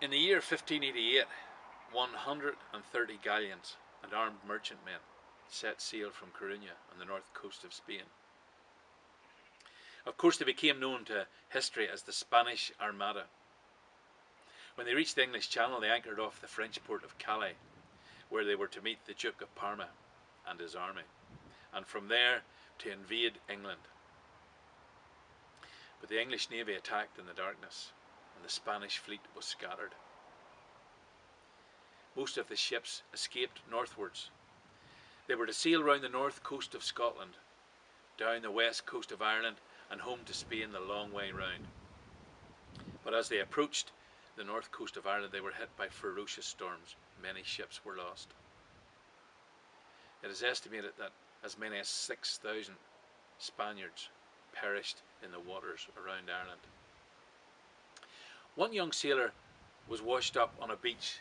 In the year 1588, 130 galleons and armed merchantmen set sail from Coruña on the north coast of Spain. Of course, they became known to history as the Spanish Armada. When they reached the English Channel, they anchored off the French port of Calais, where they were to meet the Duke of Parma and his army, and from there to invade England. But the English navy attacked in the darkness, and the Spanish fleet was scattered. Most of the ships escaped northwards. They were to sail round the north coast of Scotland, down the west coast of Ireland, and home to Spain the long way round. But as they approached the north coast of Ireland, they were hit by ferocious storms. Many ships were lost. It is estimated that as many as 6,000 Spaniards perished in the waters around Ireland. One young sailor was washed up on a beach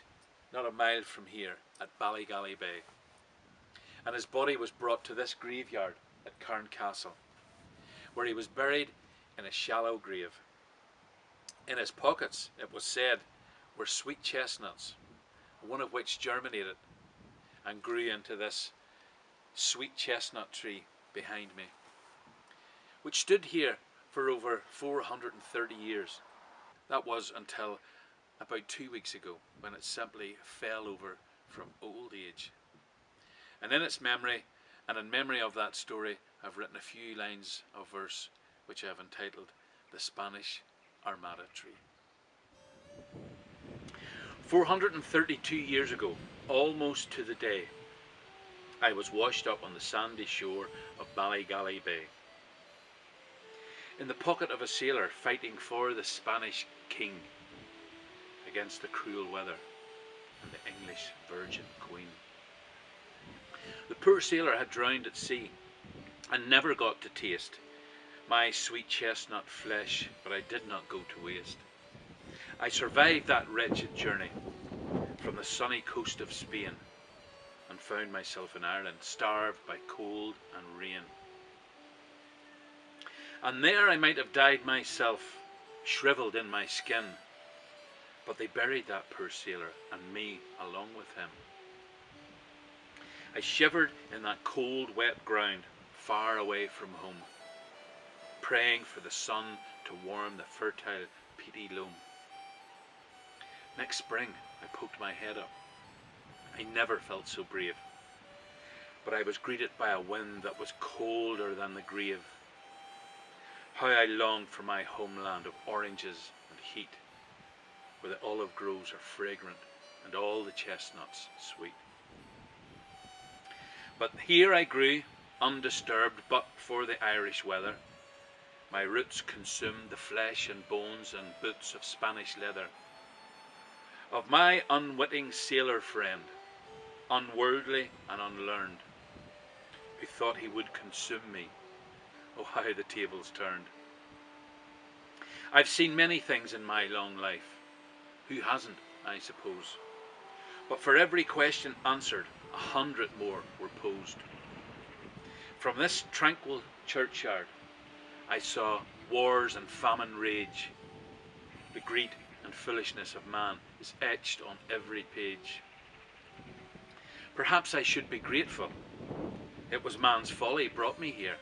not a mile from here at Ballygally Bay, and his body was brought to this graveyard at Castle, where he was buried in a shallow grave. In his pockets, it was said, were sweet chestnuts, one of which germinated and grew into this sweet chestnut tree behind me, which stood here for over 430 years. That was until about 2 weeks ago, when it simply fell over from old age. And in its memory, and in memory of that story, I've written a few lines of verse which I have entitled The Spanish Armada Tree. 432 years ago, almost to the day, I was washed up on the sandy shore of Ballygally Bay, in the pocket of a sailor fighting for the Spanish king against the cruel weather and the English Virgin Queen. The poor sailor had drowned at sea and never got to taste my sweet chestnut flesh, but I did not go to waste. I survived that wretched journey from the sunny coast of Spain and found myself in Ireland, starved by cold and rain. And there I might have died myself, shriveled in my skin, but they buried that poor sailor and me along with him. I shivered in that cold, wet ground, far away from home, praying for the sun to warm the fertile, peaty loam. Next spring, I poked my head up. I never felt so brave, but I was greeted by a wind that was colder than the grave. How I longed for my homeland of oranges and heat, where the olive groves are fragrant and all the chestnuts sweet. But here I grew, undisturbed but for the Irish weather. My roots consumed the flesh and bones and boots of Spanish leather, of my unwitting sailor friend, unworldly and unlearned, who thought he would consume me. Oh, how the tables turned. I've seen many things in my long life. Who hasn't, I suppose? But for every question answered, 100 more were posed. From this tranquil churchyard, I saw wars and famine rage. The greed and foolishness of man is etched on every page. Perhaps I should be grateful. It was man's folly brought me here.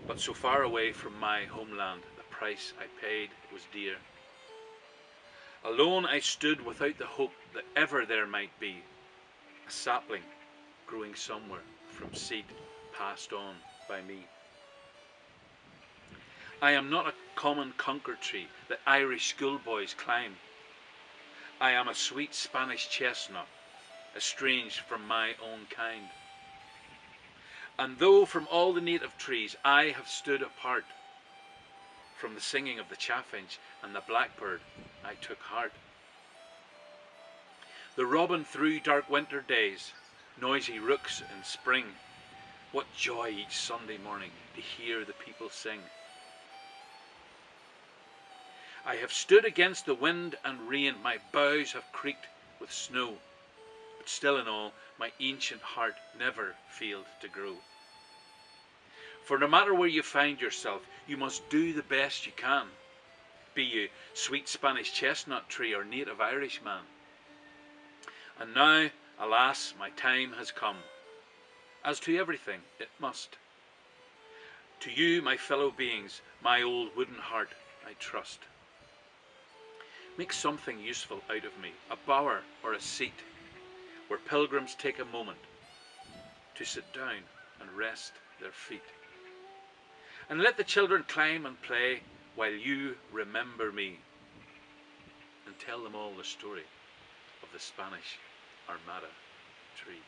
But so far away from my homeland, the price I paid was dear. Alone I stood without the hope that ever there might be a sapling growing somewhere from seed passed on by me. I am not a common concord tree that Irish schoolboys climb. I am a sweet Spanish chestnut, estranged from my own kind. And though from all the native trees I have stood apart, from the singing of the chaffinch and the blackbird I took heart. The robin through dark winter days, noisy rooks in spring, what joy each Sunday morning to hear the people sing. I have stood against the wind and rain, my boughs have creaked with snow, but still in all my ancient heart never failed to grow. For no matter where you find yourself, you must do the best you can. be you sweet Spanish chestnut tree or native Irishman. And now, alas, my time has come, as to everything it must. To you, my fellow beings, my old wooden heart I trust. Make something useful out of me, a bower or a seat, where pilgrims take a moment to sit down and rest their feet. And let the children climb and play while you remember me, and tell them all the story of the Spanish Armada tree.